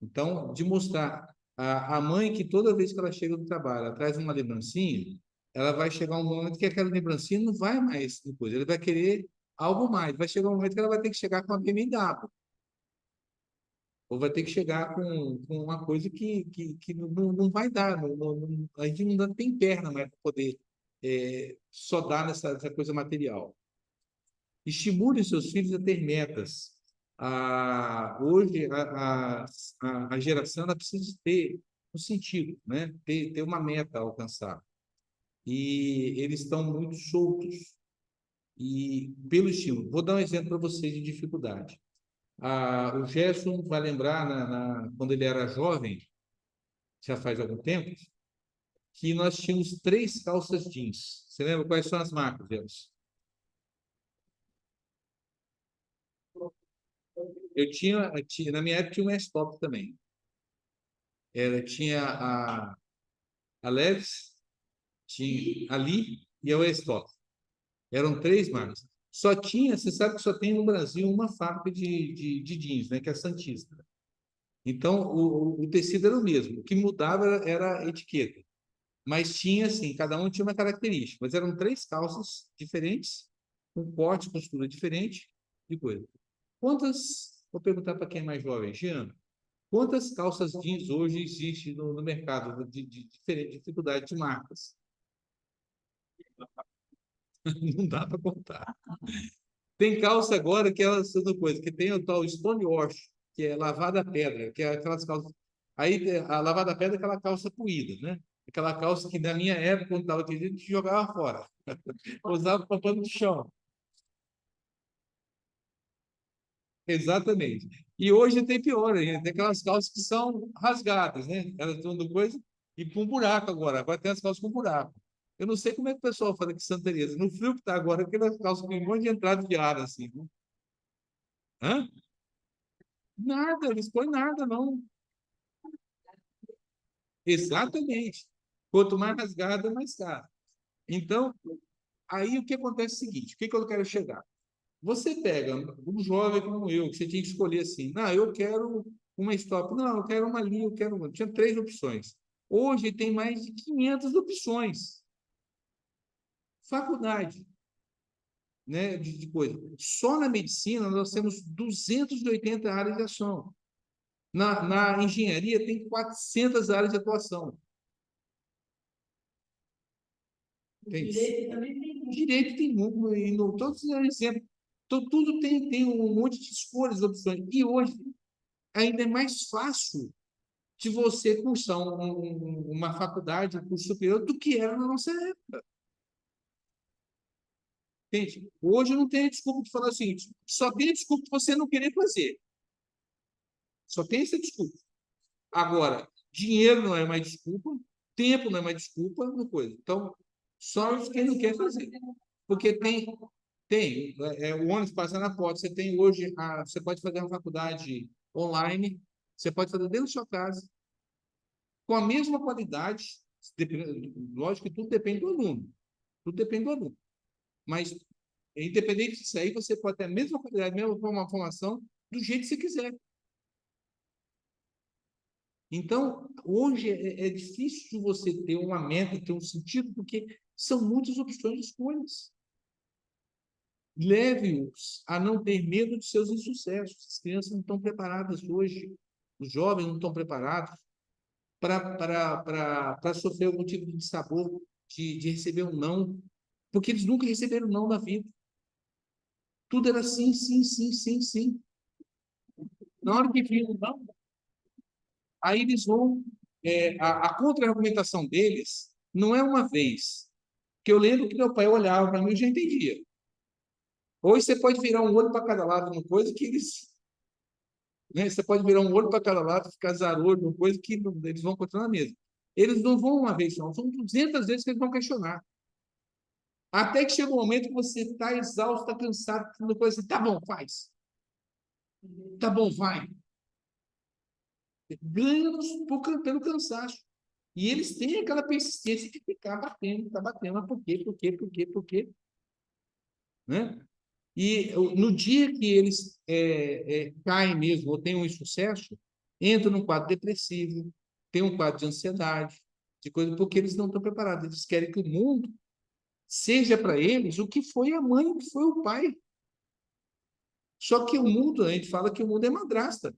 Então, de mostrar a mãe que toda vez que ela chega do trabalho, ela traz uma lembrancinha, ela vai chegar um momento que aquela lembrancinha não vai mais depois, ela vai querer algo mais. Vai chegar um momento que ela vai ter que chegar com uma BMW, ou vai ter que chegar com uma coisa que não vai dar, a gente não tem perna mais para poder só dar nessa coisa material. Estimule seus filhos a ter metas. Hoje, a geração ela precisa ter um sentido, né? Ter uma meta a alcançar. E eles estão muito soltos e pelo estímulo. Vou dar um exemplo para vocês de dificuldade. O Gerson vai lembrar, quando ele era jovem, já faz algum tempo, que nós tínhamos 3 calças jeans. Você lembra quais são as marcas delas? Na minha época, tinha uma Stop também. Tinha a Leves, tinha a Lee e a Westop. Eram 3 marcas. Você sabe que só tem no Brasil uma fábrica de jeans, né, que é a Santista. Então, o tecido era o mesmo. O que mudava era a etiqueta. Mas tinha, assim, cada um tinha uma característica. Mas eram 3 calças diferentes, com corte, costura diferente e coisa. Vou perguntar para quem é mais jovem, Jean, quantas calças jeans hoje existem no mercado de diferente dificuldade de marcas? Não dá para contar. Tem calça agora que elas são coisa, que tem o tal stonewash, que é lavada a pedra, que é aquelas calças. Aí a lavada a pedra é aquela calça poída, né? Aquela calça que na minha época, quando estava aqui, a gente jogava fora. Usava para pano de chão. Exatamente. E hoje tem pior, ainda, tem aquelas calças que são rasgadas, né? Elas estão do coisa e com buraco agora. Agora tem as calças com buraco. Eu não sei como é que o pessoal fala que Santa Teresa. No frio que está agora, aquelas calças com um monte de entrada de ar, assim. Né? Hã? Nada, eles põem nada, não. Exatamente. Quanto mais rasgada, mais caro. Então, aí o que acontece é o seguinte: o que eu quero chegar? Você pega um jovem como eu, que você tinha que escolher assim, não, eu quero uma stop, não, eu quero uma linha, eu quero uma. Tinha 3 opções. Hoje tem mais de 500 opções. Faculdade, né, de coisa. Só na medicina nós temos 280 áreas de ação. Na engenharia tem 400 áreas de atuação. Direito também tem. Direito tem muito, e não, todos os exemplos. Tudo tem um monte de escolhas, opções. E hoje ainda é mais fácil de você cursar uma faculdade, um curso superior, do que era na nossa época. Entende? Hoje não tem desculpa de falar assim, só tem desculpa de você não querer fazer. Só tem essa desculpa. Agora, dinheiro não é mais desculpa, tempo não é mais desculpa, uma coisa. Então, só quem não quer fazer. Porque tem Tem, o ônibus passa na porta. Você tem hoje, você pode fazer uma faculdade online, você pode fazer dentro da sua casa, com a mesma qualidade. Lógico que tudo depende do aluno, tudo depende do aluno. Mas, independente disso aí, você pode ter a mesma qualidade, a mesma formação, do jeito que você quiser. Então, hoje é difícil de você ter uma meta, ter um sentido, porque são muitas opções de escolhas. Leve-os a não ter medo de seus insucessos. As crianças não estão preparadas hoje, os jovens não estão preparados para sofrer algum tipo de sabor, de receber um não, porque eles nunca receberam não na vida. Tudo era sim, sim, sim, sim, sim. Na hora que viram não, aí eles vão. A contra-argumentação deles não é uma vez. Que eu lembro que meu pai olhava para mim e já entendia. Hoje você pode virar um olho para cada lado, uma coisa que eles. Né? Você pode virar um olho para cada lado, ficar zarolho, uma coisa que eles vão continuar mesmo. Eles não vão uma vez, não. São 200 vezes que eles vão questionar. Até que chega um momento que você está exausto, está cansado, depois assim, tá bom, faz. Tá bom, vai. Ganha pelo cansaço. E eles têm aquela persistência de ficar batendo, tá batendo. Mas por quê? Por quê? Por quê? Por quê? Né? E no dia que eles caem mesmo, ou têm um insucesso, entram num quadro depressivo, tem um quadro de ansiedade, de coisa, porque eles não estão preparados. Eles querem que o mundo seja para eles o que foi a mãe, o que foi o pai. Só que o mundo, a gente fala que o mundo é madrasta.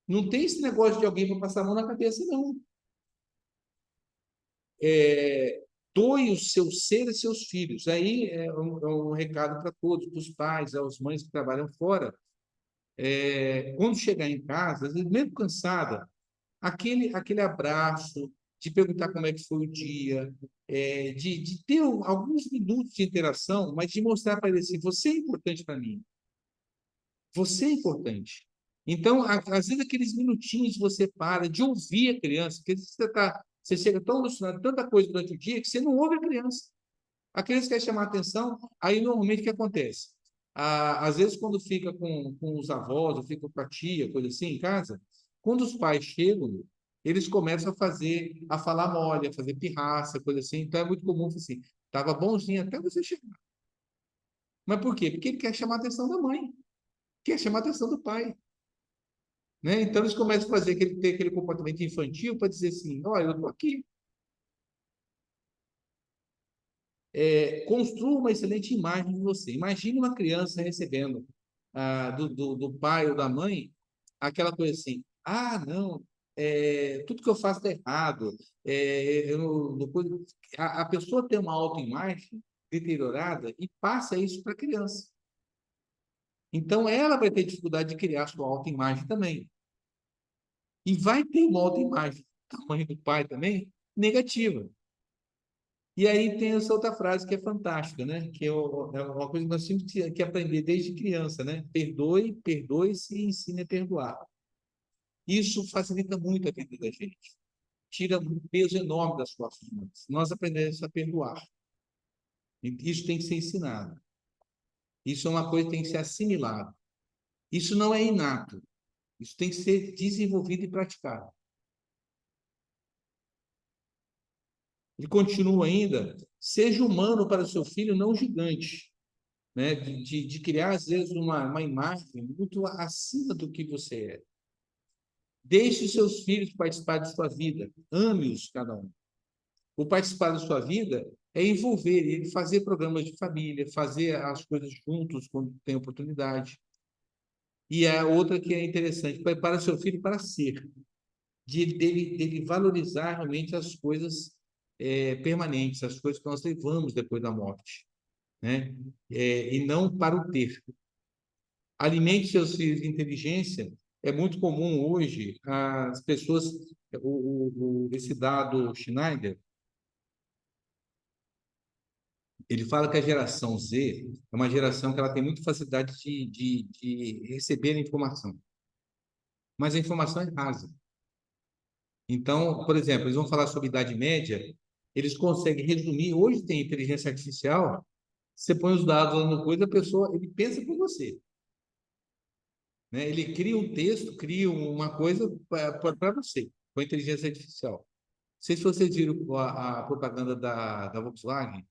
Não tem esse negócio de alguém para passar a mão na cabeça, não. Doe o seu ser a seus filhos. Aí é um recado para todos, para os pais, aos mães que trabalham fora. Quando chegar em casa, às vezes mesmo cansada, aquele abraço, de perguntar como é que foi o dia, de ter alguns minutos de interação, mas de mostrar para ele assim, você é importante para mim. Você é importante. Então, às vezes, aqueles minutinhos você para de ouvir a criança, porque você chega tão alucinado, tanta coisa durante o dia, que você não ouve a criança. A criança quer chamar atenção, aí normalmente o que acontece? Às vezes, quando fica com os avós, ou fica com a tia, coisa assim, em casa, quando os pais chegam, eles começam a falar mole, a fazer pirraça, coisa assim. Então, é muito comum assim, estava bonzinho até você chegar. Mas por quê? Porque ele quer chamar a atenção da mãe, quer chamar a atenção do pai. Né? Então, eles começam a ter aquele comportamento infantil para dizer assim, olha, eu estou aqui. Construa uma excelente imagem de você. Imagine uma criança recebendo do pai ou da mãe aquela coisa assim, não, tudo que eu faço está errado. A pessoa tem uma autoimagem deteriorada e passa isso para a criança. Então, ela vai ter dificuldade de criar sua autoimagem também. E vai ter uma autoimagem da mãe e do pai também negativa. E aí tem essa outra frase que é fantástica, né? Que é uma coisa que nós temos que aprender desde criança, né? Perdoe, perdoe-se e ensine a perdoar. Isso facilita muito a vida da gente. Tira um peso enorme das costas humanas. Nós aprendemos a perdoar. Isso tem que ser ensinado. Isso é uma coisa que tem que ser assimilada. Isso não é inato. Isso tem que ser desenvolvido e praticado. Ele continua ainda, seja humano para o seu filho, não gigante. Né? De criar, às vezes, uma imagem muito acima do que você é. Deixe seus filhos participar de sua vida. Ame-os, cada um. O participar da sua vida é envolver ele, fazer programas de família, fazer as coisas juntos quando tem oportunidade. E a outra que é interessante, prepara seu filho para ser, dele valorizar realmente as coisas permanentes, as coisas que nós levamos depois da morte, né? E não para o ter. Alimente seus filhos de inteligência. É muito comum hoje as pessoas, esse dado Schneider, ele fala que a geração Z é uma geração que ela tem muita facilidade de receber informação, mas a informação é rasa. Então, por exemplo, eles vão falar sobre Idade Média, eles conseguem resumir. Hoje tem inteligência artificial Você põe os dados lá no coisa, a pessoa, ele pensa por você, né? Ele cria um texto, cria uma coisa para você, com a inteligência artificial. Não sei se vocês viram a propaganda da Volkswagen,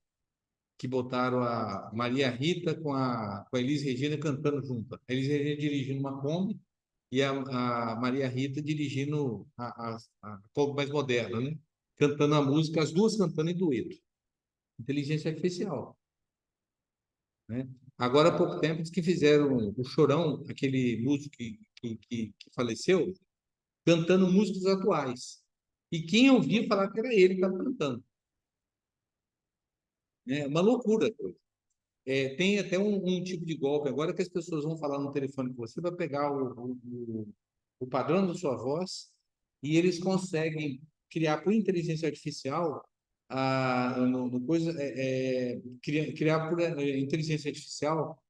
que botaram a Maria Rita com a Elis Regina cantando junto. A Elis Regina dirigindo uma Kombi e a Maria Rita dirigindo a Kombi mais moderna, né? Cantando a música, as duas cantando em dueto. Inteligência artificial, né? Agora, há pouco tempo, diz que fizeram o Chorão, aquele músico que faleceu, cantando músicas atuais. E quem ouvia falar que era ele que estava cantando. É uma loucura. Tem até um tipo de golpe agora que as pessoas vão falar no telefone com você, vai pegar o padrão da sua voz e eles conseguem criar por inteligência artificial no coisa criar por inteligência artificial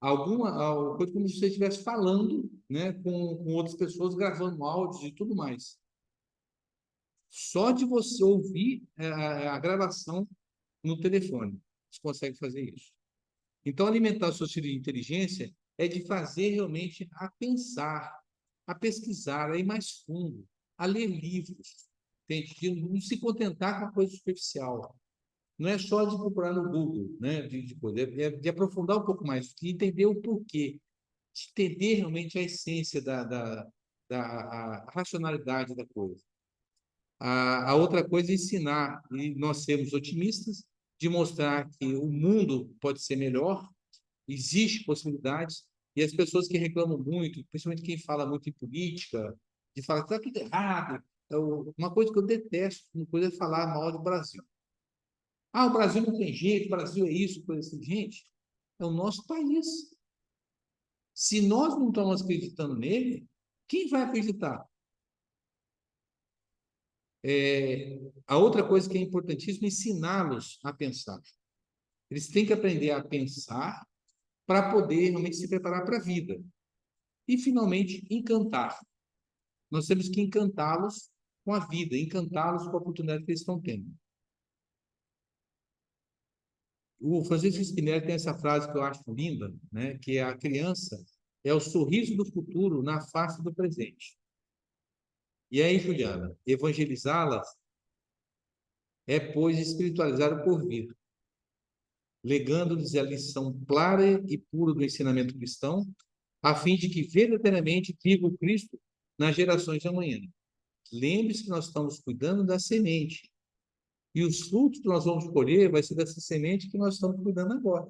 alguma coisa como se você estivesse falando, né, com outras pessoas gravando áudios e tudo mais. Só de você ouvir a gravação no telefone, você consegue fazer isso. Então, alimentar o seu filho de inteligência é de fazer realmente a pensar, a pesquisar, a ir mais fundo, a ler livros, entende? De não se contentar com a coisa superficial. Não é só de procurar no Google, né? De aprofundar um pouco mais, de entender o porquê, de entender realmente a essência a racionalidade da coisa. A outra coisa é ensinar, e nós sermos otimistas, de mostrar que o mundo pode ser melhor, existe possibilidades, e as pessoas que reclamam muito, principalmente quem fala muito em política, de falar que está tudo errado. Uma coisa que eu detesto, uma coisa é falar mal do Brasil. Ah, o Brasil não tem jeito, o Brasil é isso, coisa assim. Gente, é o nosso país. Se nós não estamos acreditando nele, quem vai acreditar? A outra coisa que é importantíssima é ensiná-los a pensar. Eles têm que aprender a pensar para poder realmente se preparar para a vida. E, finalmente, encantar. Nós temos que encantá-los com a vida, encantá-los com a oportunidade que eles estão tendo. O Francisco Spinelli tem essa frase que eu acho linda, né? Que a criança é o sorriso do futuro na face do presente. E aí, Juliana, evangelizá-las é, pois, espiritualizar o porvir, legando-lhes a lição clara e pura do ensinamento cristão, a fim de que verdadeiramente viva o Cristo nas gerações de amanhã. Lembre-se que nós estamos cuidando da semente. E os frutos que nós vamos colher vai ser dessa semente que nós estamos cuidando agora.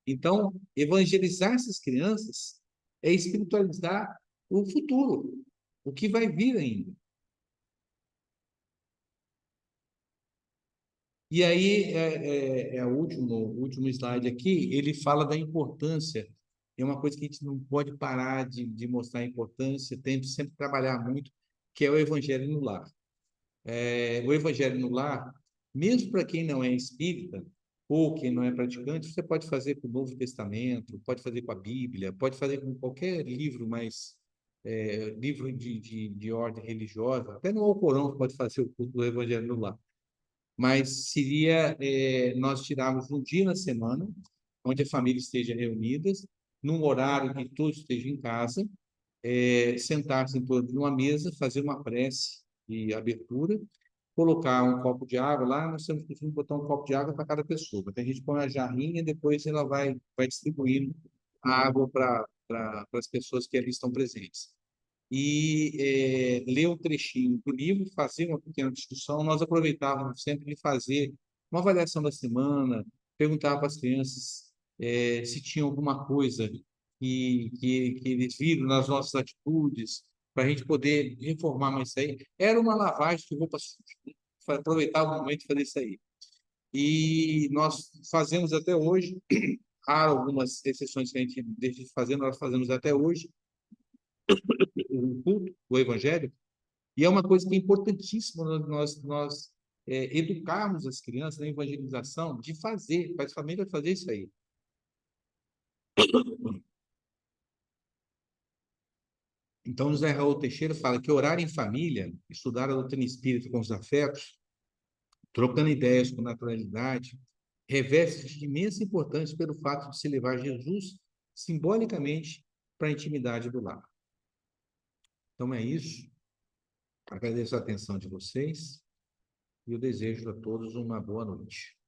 Então, evangelizar essas crianças é espiritualizar o futuro, o que vai vir ainda. E aí, o último slide aqui, ele fala da importância. É uma coisa que a gente não pode parar de mostrar a importância, tem que sempre trabalhar muito, que é o evangelho no lar. O evangelho no lar, mesmo para quem não é espírita ou quem não é praticante, você pode fazer com o Novo Testamento, pode fazer com a Bíblia, pode fazer com qualquer livro livro de ordem religiosa, até no Alcorão você pode fazer o culto do evangelho no lar. Mas seria nós tirarmos um dia na semana, onde a família esteja reunida, num horário que todos estejam em casa, sentar-se em torno de uma mesa, fazer uma prece de abertura, colocar um copo de água lá, nós temos que botar um copo de água para cada pessoa. Então, a gente põe a jarrinha e depois ela vai distribuindo a água para as pessoas que ali estão presentes. E ler um trechinho do livro, fazer uma pequena discussão. Nós aproveitávamos sempre de fazer uma avaliação da semana, perguntar para as crianças se tinha alguma coisa que eles viram nas nossas atitudes, para a gente poder reformar mais isso aí. Era uma lavagem de roupa suja, né? Aproveitar o momento e fazer isso aí. E nós fazemos até hoje, há algumas exceções que a gente deixa de fazer, nós fazemos até hoje, o culto, o evangelho, e é uma coisa que é importantíssima nós educarmos as crianças na evangelização, de fazer, para as famílias fazer isso aí. Então, José Raul Teixeira fala que orar em família, estudar a doutrina espírita com os afetos, trocando ideias com naturalidade, reveste de imensa importância pelo fato de se levar Jesus simbolicamente para a intimidade do lar. Então é isso. Agradeço a atenção de vocês e eu desejo a todos uma boa noite.